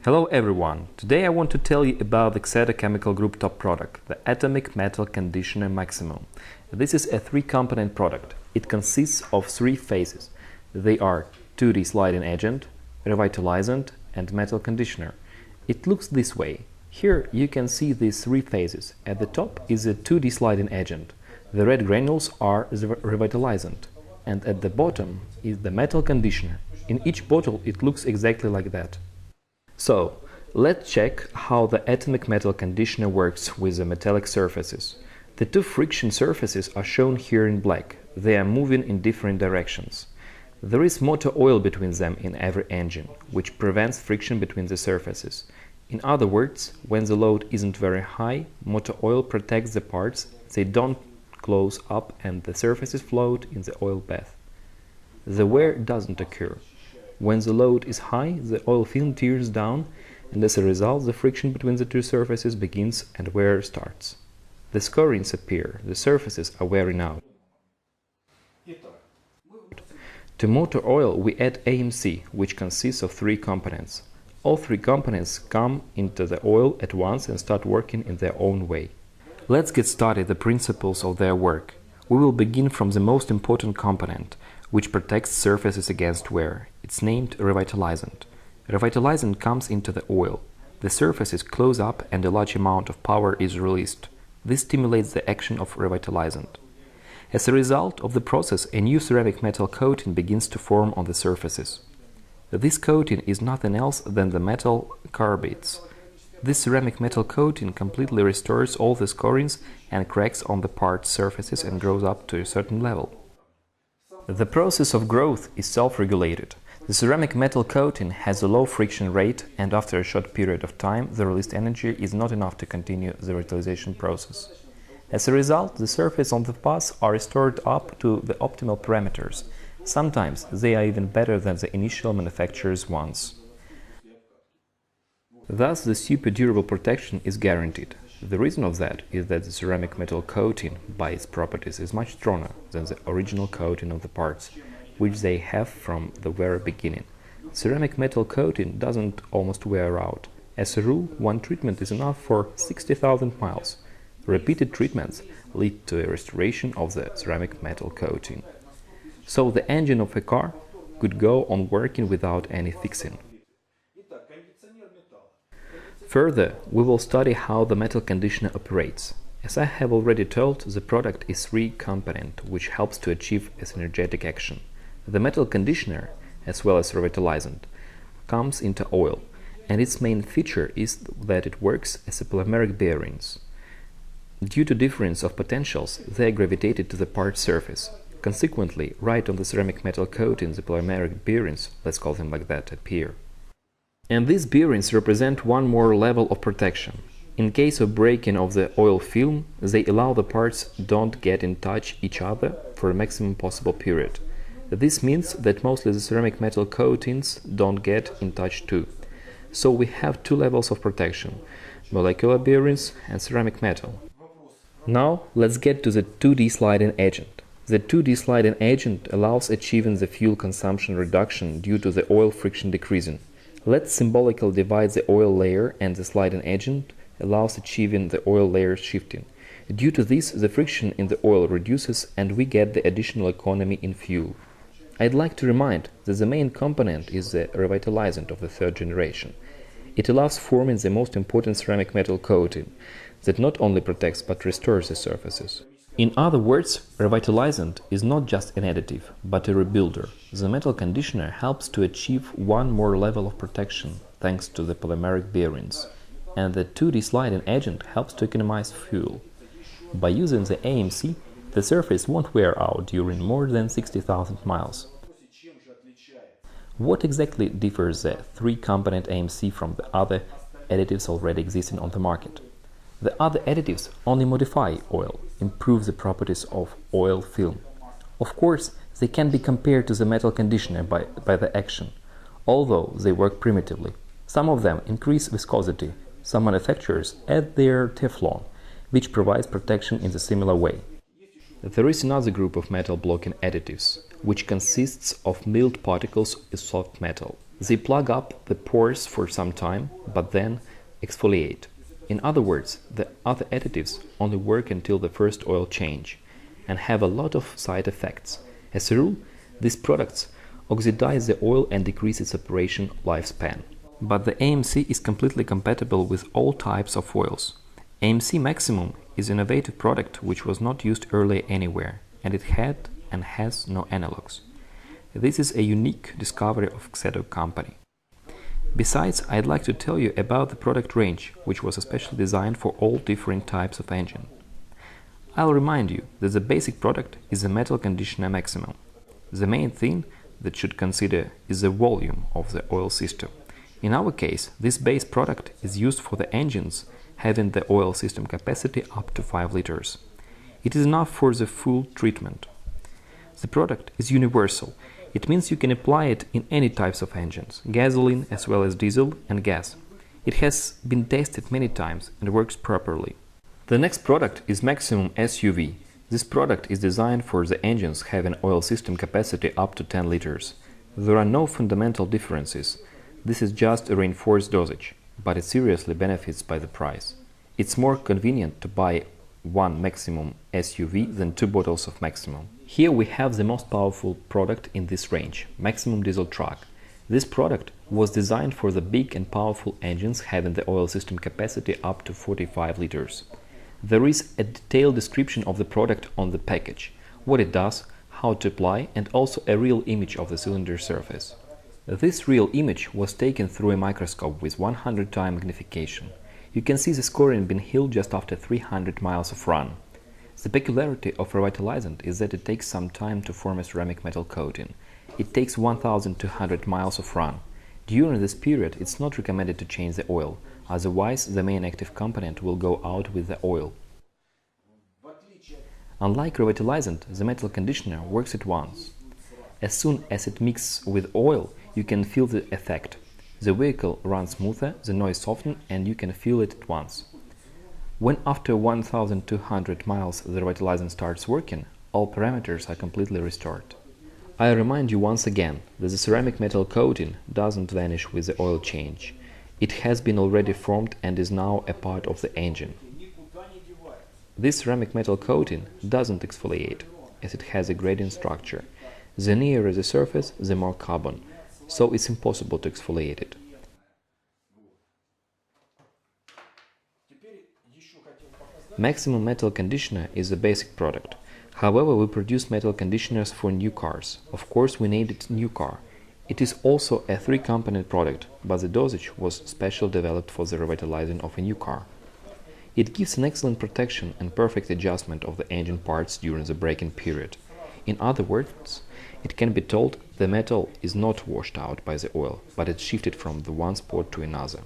Hello everyone! Today I want to tell you about the XADO chemical group top product, the Atomic Metal Conditioner Maximum. This is a three-component product. It consists of three phases. They are 2D sliding agent, revitalizant and metal conditioner. It looks this way. Here you can see these three phases. At the top is a 2D sliding agent. The red granules are the revitalizant. And at the bottom is the metal conditioner. In each bottle it looks exactly like that. So, let's check how the atomic metal conditioner works with the metallic surfaces. The two friction surfaces are shown here in black. They are moving in different directions. There is motor oil between them in every engine, which prevents friction between the surfaces. In other words, when the load isn't very high, motor oil protects the parts, they don't close up and the surfaces float in the oil bath. The wear doesn't occur. When the load is high, the oil film tears down, and as a result, the friction between the two surfaces begins and wear starts. The scorings appear, the surfaces are wearing out. To motor oil, we add AMC, which consists of three components. All three components come into the oil at once and start working in their own way. Let's get started the principles of their work. We will begin from the most important component, which protects surfaces against wear. It's named revitalizant. Revitalizant comes into the oil. The surfaces close up and a large amount of power is released. This stimulates the action of revitalizant. As a result of the process, a new ceramic metal coating begins to form on the surfaces. This coating is nothing else than the metal carbides. This ceramic metal coating completely restores all the scorings and cracks on the part's surfaces and grows up to a certain level. The process of growth is self-regulated. The ceramic metal coating has a low friction rate, and after a short period of time, the released energy is not enough to continue the revitalization process. As a result, the surfaces on the pass are restored up to the optimal parameters. Sometimes they are even better than the initial manufacturer's ones. Thus, the super durable protection is guaranteed. The reason of that is that the ceramic metal coating, by its properties, is much stronger than the original coating of the parts, which they have from the very beginning. Ceramic metal coating doesn't almost wear out. As a rule, one treatment is enough for 60,000 miles. Repeated treatments lead to a restoration of the ceramic metal coating. So the engine of a car could go on working without any fixing. Further, we will study how the metal conditioner operates. As I have already told, the product is three-component, which helps to achieve a synergetic action. The metal conditioner, as well as revitalizant, comes into oil, and its main feature is that it works as a polymeric bearings. Due to difference of potentials, they are gravitated to the part surface. Consequently, right on the ceramic metal coating, the polymeric bearings, let's call them like that, appear. And these bearings represent one more level of protection. In case of breaking of the oil film, they allow the parts don't get in touch each other for a maximum possible period. This means that mostly the ceramic metal coatings don't get in touch too. So we have two levels of protection, molecular bearings and ceramic metal. Now let's get to the 2D sliding agent. The 2D sliding agent allows achieving the fuel consumption reduction due to the oil friction decreasing. Let's symbolically divide the oil layer, and the sliding agent allows achieving the oil layer shifting. Due to this, the friction in the oil reduces and we get the additional economy in fuel. I'd like to remind that the main component is the revitalizant of the third generation. It allows forming the most important ceramic metal coating that not only protects but restores the surfaces. In other words, revitalizant is not just an additive, but a rebuilder. The metal conditioner helps to achieve one more level of protection thanks to the polymeric bearings, and the 2D sliding agent helps to economize fuel. By using the AMC, the surface won't wear out during more than 60,000 miles. What exactly differs the three-component AMC from the other additives already existing on the market? The other additives only modify oil, improve the properties of oil film. Of course, they can be compared to the metal conditioner by the action, although they work primitively. Some of them increase viscosity. Some manufacturers add their Teflon, which provides protection in a similar way. There is another group of metal blocking additives, which consists of milled particles in soft metal. They plug up the pores for some time, but then exfoliate. In other words, the other additives only work until the first oil change and have a lot of side effects. As a rule, these products oxidize the oil and decrease its operation lifespan. But the AMC is completely compatible with all types of oils. AMC Maximum is an innovative product which was not used earlier anywhere, and it had and has no analogs. This is a unique discovery of XADO company. Besides, I'd like to tell you about the product range, which was especially designed for all different types of engine. I'll remind you that the basic product is the metal conditioner maximum. The main thing that should consider is the volume of the oil system. In our case, this base product is used for the engines having the oil system capacity up to 5 liters. It is enough for the full treatment. The product is universal. It means you can apply it in any types of engines, gasoline as well as diesel and gas. It has been tested many times and works properly. The next product is Maximum SUV. This product is designed for the engines having oil system capacity up to 10 liters. There are no fundamental differences. This is just a reinforced dosage, but it seriously benefits by the price. It's more convenient to buy one Maximum SUV than 2 bottles of Maximum. Here we have the most powerful product in this range, Maximum Diesel Truck. This product was designed for the big and powerful engines having the oil system capacity up to 45 liters. There is a detailed description of the product on the package, what it does, how to apply, and also a real image of the cylinder surface. This real image was taken through a microscope with 100x magnification. You can see the scoring being healed just after 300 miles of run. The peculiarity of revitalizant is that it takes some time to form a ceramic metal coating. It takes 1200 miles of run. During this period, it's not recommended to change the oil, otherwise the main active component will go out with the oil. Unlike revitalizant, the metal conditioner works at once. As soon as it mixes with oil, you can feel the effect. The vehicle runs smoother, the noise softens, and you can feel it at once. When after 1200 miles the revitalizant starts working, all parameters are completely restored. I remind you once again that the ceramic metal coating doesn't vanish with the oil change. It has been already formed and is now a part of the engine. This ceramic metal coating doesn't exfoliate, as it has a gradient structure. The nearer the surface, the more carbon, so it's impossible to exfoliate it. Maximum Metal Conditioner is a basic product. However, we produce metal conditioners for new cars. Of course, we named it New Car. It is also a 3-component product, but the dosage was specially developed for the revitalizing of a new car. It gives an excellent protection and perfect adjustment of the engine parts during the braking period. In other words, it can be told the metal is not washed out by the oil, but it's shifted from the one spot to another.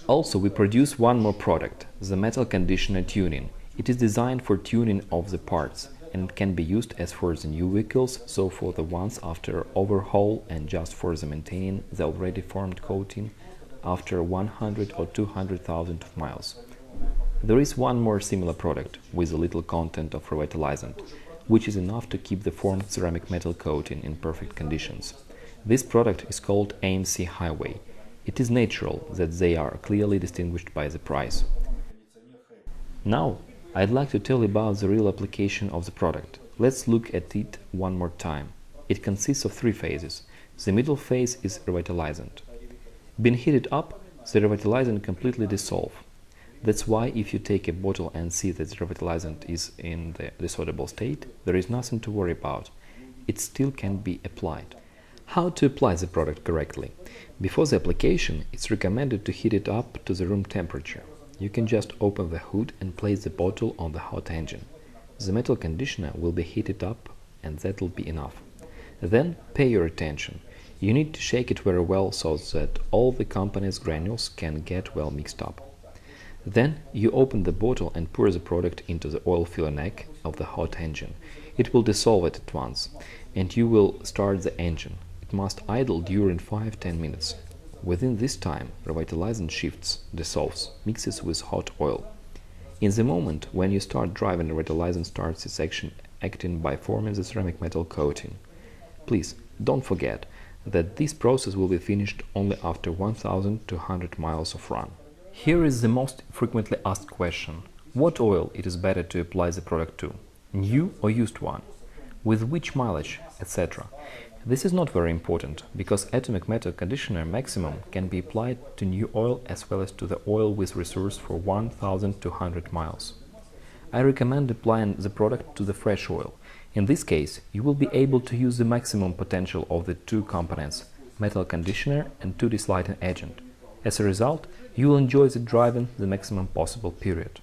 Also, we produce one more product, the Metal Conditioner Tuning. It is designed for tuning of the parts, and it can be used as for the new vehicles, so for the ones after overhaul and just for the maintaining the already formed coating after 100 or 200,000 miles. There is one more similar product with a little content of revitalizant, which is enough to keep the formed ceramic metal coating in perfect conditions. This product is called AMC Highway. It is natural that they are clearly distinguished by the price. Now, I'd like to tell you about the real application of the product. Let's look at it one more time. It consists of 3 phases. The middle phase is revitalizant. Being heated up, the revitalizant completely dissolves. That's why if you take a bottle and see that the revitalizant is in the dissolvable state, there is nothing to worry about. It still can be applied. How to apply the product correctly? Before the application, it's recommended to heat it up to the room temperature. You can just open the hood and place the bottle on the hot engine. The metal conditioner will be heated up, and that will be enough. Then pay your attention. You need to shake it very well so that all the components granules can get well mixed up. Then you open the bottle and pour the product into the oil filler neck of the hot engine. It will dissolve it at once, and you will start the engine. It must idle during 5–10 minutes. Within this time, revitalizant shifts, dissolves, mixes with hot oil. In the moment when you start driving, the radializing starts its action acting by forming the ceramic metal coating. Please don't forget that this process will be finished only after 1200 miles of run. Here is the most frequently asked question: what oil it is better to apply the product to, new or used one, with which mileage, etc. This is not very important, because atomic metal conditioner maximum can be applied to new oil as well as to the oil with reserves for 1200 miles. I recommend applying the product to the fresh oil. In this case, you will be able to use the maximum potential of the two components, metal conditioner and 2D sliding agent. As a result, you will enjoy the driving the maximum possible period.